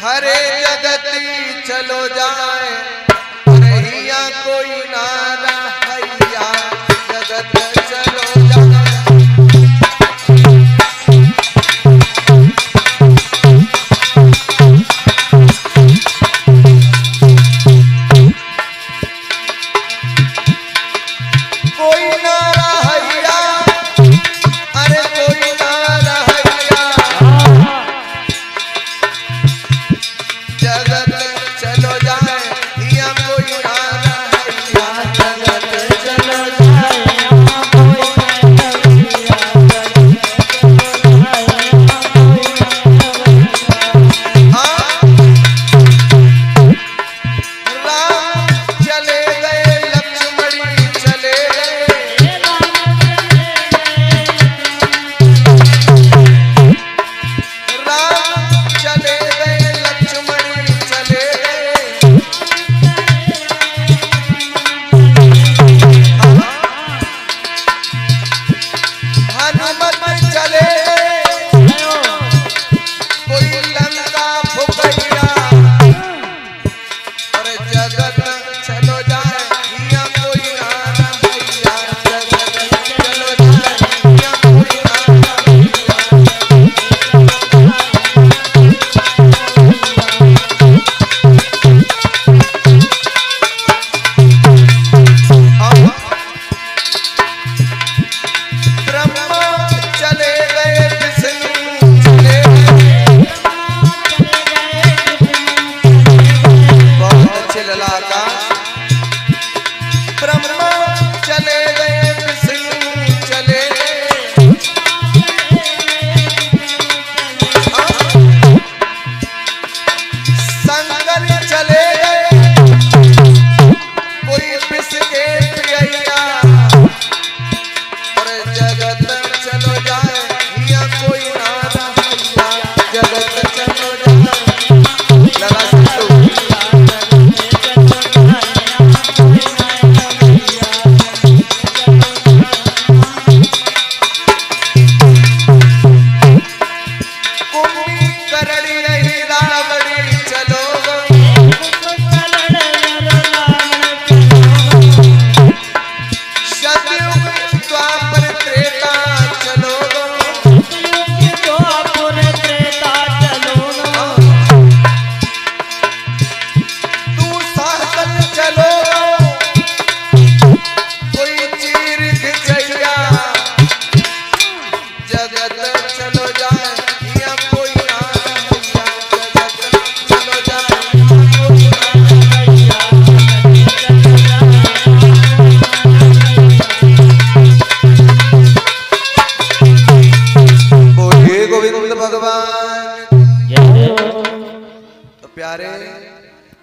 हरे जगती चलो जाए रहिया कोई ना रहिया जगत चलो जाए। कोई ना रहिया अरे कोई ना रहिया जगत चलो जाए या कोई ना रहिया जगत चलो जाए राम चले गए लक्ष्मणी चले गए राम चले गए लक्ष्मणी चले गए हनुमत चले कोई लंका फुकैया और जगत चलो जाए या कोई ना रहिया जगत चलो जाए या कोई ना ब्रह्मा चले गए विष्णु चले गए बहुत अच्छे ललाका ब्रह्मा चले गए विष्णु चले गए शंकर चले गए कोई विष के प्रिया और जगत चलो जाए या कोई ना रहिया जगत चलो जाए। लला सिद्धू कुंभी करड़ी रही रावड़ी चलो सतयुग द्वापर त्रेता चलो तू सहसल चलो कोई चीर खिचैया जगत चलो जाए या कोई ना रहिया जगत चलो जाए या कोई ना रहिया। बोलिए गोविंद भगवान। तो प्यारे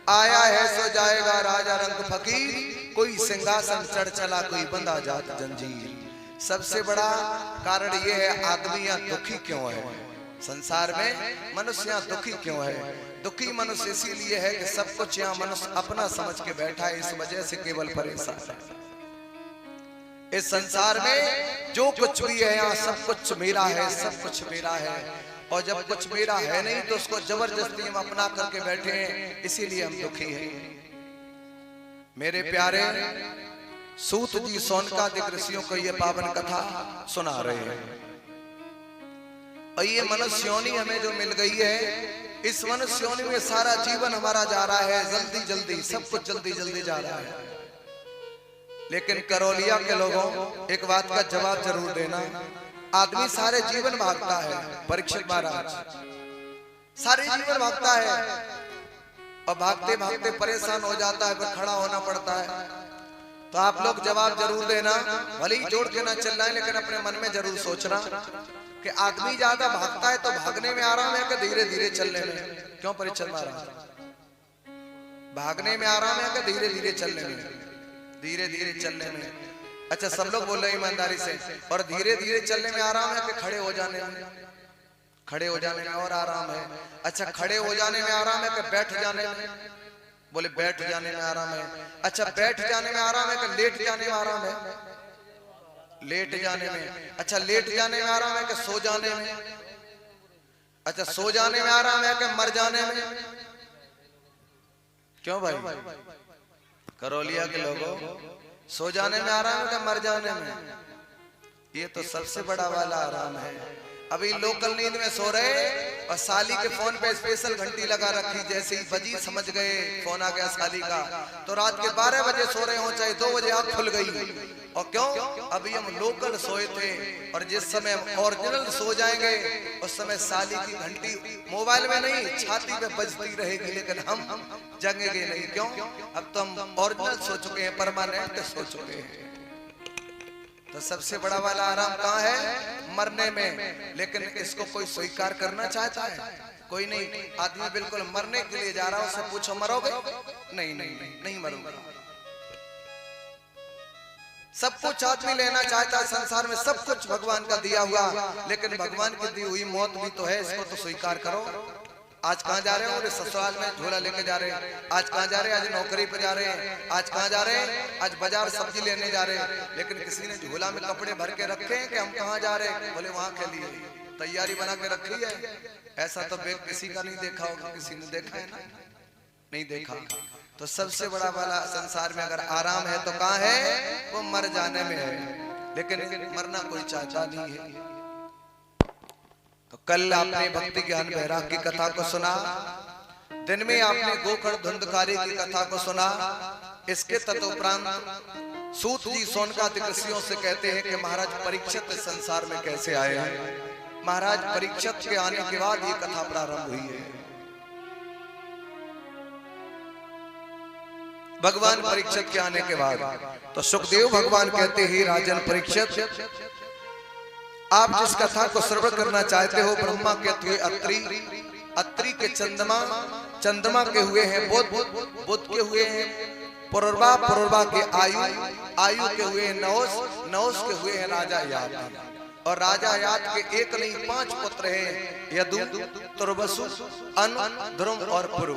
आया है सो जाएगा राजा रंग फकीर कोई सिंहासन चढ़ चला कोई बंधा जात जंजीर। सबसे बड़ा कारण ये है आदमी यहाँ दुखी क्यों है संसार में मनुष्य यहाँ दुखी क्यों है। दुखी मनुष्य इसीलिए है कि सब कुछ यहाँ मनुष्य अपना समझ के बैठा है इस वजह से केवल परेशान है। इस संसार में जो कुछ भी है यहाँ सब कुछ मेरा है सब कुछ मेरा है और जब कुछ मेरा है नहीं तो उसको जबरदस्ती हम अपना करके बैठे हैं इसीलिए हम दुखी हैं। मेरे प्यारे सूत जी सोनकादिक ऋषियों को ये पावन कथा सुना रहे हैं और ये मनुष्य योनि हमें जो मिल गई है इस मनुष्य योनि में सारा जीवन हमारा जा रहा है जल्दी जल्दी सब कुछ जल्दी जल्दी जा रहा है। लेकिन करौलिया के लोगों एक बात का जवाब जरूर देना आदमी सारे जीवन भागता है परीक्षित महाराज सारे जीवन भागता है और भागते भागते परेशान हो जाता है फिर खड़ा होना पड़ता है। तो आप लोग जवाब जरूर देना भले ही जोड़ के ना चलना है लेकिन अपने मन में जरूर सोचना कि आदमी ज्यादा भागता है तो भागने में आराम है कि धीरे धीरे चलने में। क्यों परीक्षित महाराज भागने में आराम है कि धीरे धीरे चलने में? धीरे धीरे चलने में। अच्छा सब लोग बोल रहे ईमानदारी से। और धीरे धीरे चलने में आराम है कि खड़े हो जाने में? खड़े हो जाने में और आराम है। अच्छा खड़े हो जाने में आराम है कि बैठ जाने में? बोले बैठ जाने में आराम है। अच्छा बैठ जाने में आराम है कि लेट जाने में आराम है? लेट जाने में। अच्छा लेट जाने में आराम है कि सो जाने में? अच्छा, सो जाने में आराम है कि मर जाने में? क्यों भाई? करौलिया के लोगों, सो जाने में आराम है कि मर जाने में? ये तो सबसे बड़ा वाला आराम है। अभी लोकल नींद में सो रहे और साली के फोन पे स्पेशल घंटी लगा रखी, जैसे ही बजी समझ गए फोन आ गया साली का, तो रात के 12 बजे सो रहे हो चाहे 2 बजे आंख खुल गई। और क्यों? अभी हम लोकल सोए थे और जिस समय ओरिजिनल सो जाएंगे उस समय साली की घंटी मोबाइल में नहीं छाती पे बजती रहेगी, लेकिन हम जगेंगे नहीं। क्यों? अब तो हम ओरिजिनल सो चुके हैं, परमानेंट सो चुके हैं। तो सबसे बड़ा वाला आराम कहाँ है? मरने में। लेकिन इसको कोई स्वीकार करना चाहता है? कोई नहीं। आदमी बिल्कुल मरने के लिए जा रहा है, उससे पूछो मरोगे? नहीं नहीं नहीं, नहीं मरूंगा। सब कुछ आदमी लेना चाहता है संसार में, सब कुछ भगवान का दिया हुआ, लेकिन भगवान की दी हुई मौत भी तो है, इसको तो स्वीकार करो। आज कहाँ जा रहे हो? ससुराल में झोला लेके जा रहे हैं। आज कहाँ जा रहे हैं? आज नौकरी पे जा रहे हैं। आज कहाँ जा रहे हैं? आज बाजार सब्जी लेने जा रहे हैं। लेकिन किसी ने झोला में कपड़े भर के रखे हैं कि हम कहाँ जा रहे हैं? बोले वहां के लिए तैयारी बना के रखी है। ऐसा तो बैग किसी का नहीं देखा होगा, किसी ने देखा है ना? नहीं देखा। तो सबसे बड़ा वाला संसार में अगर आराम है तो कहाँ है? वो मर जाने में है, लेकिन मरना कोई चाहता नहीं है। तो कल आपने भक्ति ज्ञान वैराग की कथा को सुना, दिन में आपने गोकर्ण धुंधकारी की कथा को सुना। इसके तदुपरांत सूत जी सोनकादिक ऋषियों से कहते हैं कि महाराज परीक्षित संसार में कैसे आए हैं। महाराज परीक्षित के आने के बाद ये कथा प्रारंभ हुई है। भगवान परीक्षित के आने के बाद तो सुखदेव भगवान कहते हैं, राजन परीक्षित, आप जिस कथा को श्रवण करना चाहते हो, ब्रह्मा के हुए अत्रि, अत्रि के चंद्रमा, चंद्रमा के हुए हैं बुध, बुध के हुए हैं पुरुरवा, पुरुरवा के आयु, आयु के हुए हैं नौस, नौस के हुए हैं राजा याद। और राजा याद के एक नहीं 5 पुत्र हैं, यदु, तुर्वसु, अनु, ध्रुव और पुरु।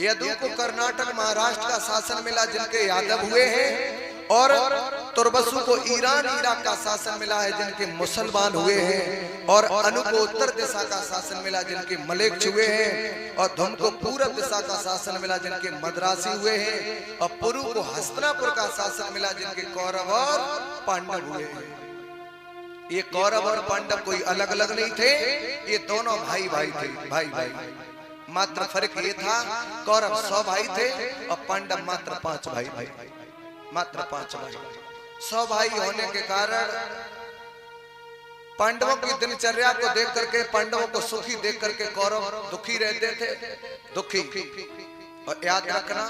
यदु को कर्नाटक महाराष्ट्र का शासन मिला जिनके यादव हुए हैं, और तुर्वसु को ईरान इराक का शासन मिला है जिनके मुसलमान हुए हैं, और अनु को उत्तर दिशा का शासन मिला जिनके मलेक्ष हुए हैं, और धुम को पूरब दिशा का शासन मिला जिनके मद्रासी हुए हैं, और पुरु को हस्तिनापुर का शासन मिला जिनके कौरव और पांडव हुए हैं। ये कौरव और पांडव कोई अलग अलग नहीं थे, ये दोनों भाई भाई थे, भाई भाई। मात्र फर्क ये था, कौरव 100 भाई थे और पांडव मात्र 5 भाई भाई, मात्र 5 भाई। 100 भाई होने के कारण पांडवों की दिनचर्या को देख करके, पांडवों को सुखी देख करके कौरव दुखी रहते थे, दुखी। और याद रखना,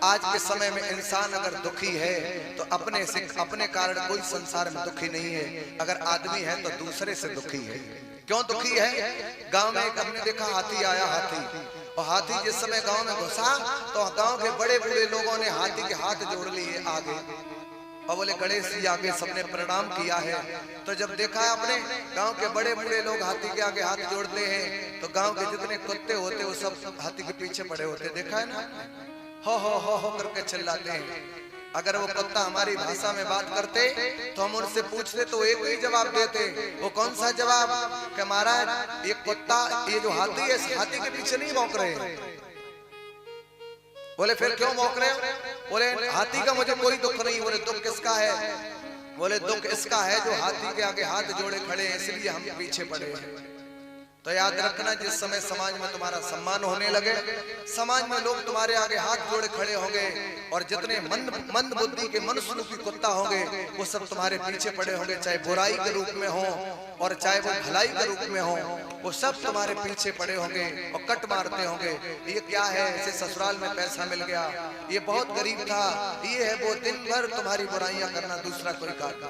आज के समय में इंसान अगर दुखी है तो अपने से, अपने कारण कोई संसार में दुखी नहीं है। अगर आदमी है तो दूसरे से दुखी है। क्यों दुखी है? गांव में एक हमने देखा हाथी आया, हाथी, और हाथी जिस समय गांव में घुसा तो गांव के बड़े बड़े लोगों ने हाथी के हाथ जोड़ लिए आगे, और बोले गणेश जी आगे सबने प्रणाम किया है। तो जब देखा अपने गांव के बड़े बड़े लोग हाथी के आगे हाथ जोड़ते हैं, तो गांव के जितने कुत्ते होते वो सब हाथी के पीछे पड़े होते, देखा है ना? हो करके चिल्लाते हैं। अगर वो कुत्ता हमारी भाषा में बात करते तो हम उनसे पूछते तो एक ही जवाब देते। वो कौन सा जवाब? कि महाराज ये कुत्ता, ये जो हाथी है, इस हाथी के पीछे नहीं भौंक रहे हैं। बोले फिर क्यों भौंक रहे हो? बोले हाथी का मुझे कोई दुख नहीं। बोले दुख किसका है? बोले दुख इसका है जो हाथी के आगे हाथ जोड़े खड़े हैं, इसलिए हम पीछे पड़े हैं। तो याद रखना, जिस समय समाज में तुम्हारा सम्मान होने लगे, समाज में लोग तुम्हारे आगे हाथ जोड़े खड़े होंगे, और जितने मंद बुद्धि के मनुष्य रूपी कुत्ता होंगे वो सब तुम्हारे पीछे पड़े होंगे, चाहे बुराई के रूप में हो और चाहे वो भलाई के रूप में हो, वो सब तुम्हारे पीछे पड़े होंगे और कट मारते होंगे। ये क्या है? इसे ससुराल में पैसा मिल गया, ये बहुत गरीब था, ये है वो, दिन भर तुम्हारी बुराइयां करना, दूसरा कोई काम।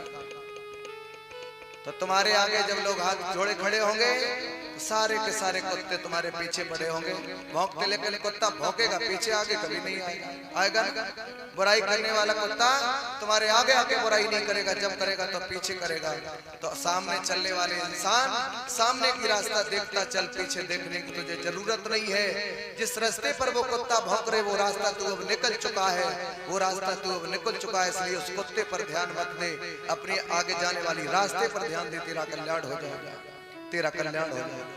तो तुम्हारे आगे जब लोग हाथ जोड़े खड़े होंगे तो सारे के सारे कुत्ते तुम्हारे पीछे पड़े होंगे, भौंकते, लेकिन कुत्ता भौंकेगा, पीछे आगे कभी नहीं आएगा ना। बुराई करने वाला कुत्ता तुम्हारे आगे आगे बुराई नहीं करेगा, जब करेगा तो पीछे करेगा। तो सामने चलने वाले इंसान, सामने की रास्ता देखता चल, पीछे देखने की तुझे जरूरत नहीं है। जिस रास्ते पर वो कुत्ता भौंक रहे वो रास्ता तू अब निकल चुका है, वो रास्ता तू अब निकल चुका है, इसलिए उस कुत्ते पर ध्यान मत दे, अपने आगे जाने वाली रास्ते पर ध्यान दे, तेरा कल्याण हो जाएगा, तेरा कल्याण हो जाएगा।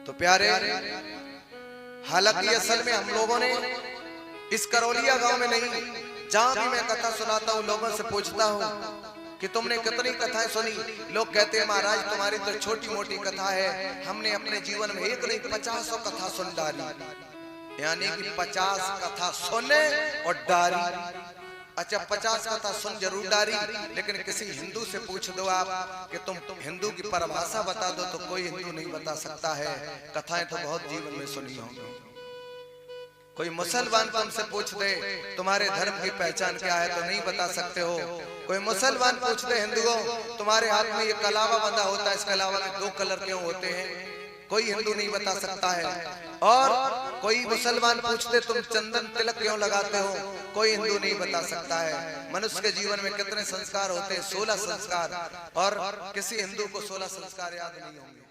तो प्यारे, हालांकि असल में हम लोगों ने इस करौलिया गांव में नहीं, जहां भी मैं कथा सुनाता हूं लोगों से पूछता हूं कि तुमने कितनी कथाएं सुनी। लोग कहते हैं महाराज तुम्हारी तो छोटी मोटी कथा है, हमने अपने जीवन में एक नहीं 50 कथा सुन डाली। यानी कि 50 कथा सुने और डारी। अच्छा 50 कथा सुन जरूर डारी, लेकिन किसी हिंदू से पूछ दो आप कि तुम हिंदू की परिभाषा बता दो तो कोई हिंदू नहीं बता सकता है। कथाएं तो बहुत जीवन में सुनी होंगी। कोई मुसलमान तुमसे पूछ दे तुम्हारे धर्म की पहचान क्या है तो नहीं बता सकते हो। कोई मुसलमान पूछ दे हिंदुओं तुम्हारे हाथ में ये कलावा बंधा होता है, इस कलावा में 2 कलर क्यों होते हैं, कोई हिंदू नहीं बता सकता है। और कोई मुसलमान पूछते तुम चंदन तिलक क्यों लगाते हो, कोई हिंदू नहीं बता सकता है। मनुष्य के जीवन में कितने संस्कार होते हैं, 16 संस्कार, और किसी हिंदू को 16 संस्कार याद नहीं होंगे।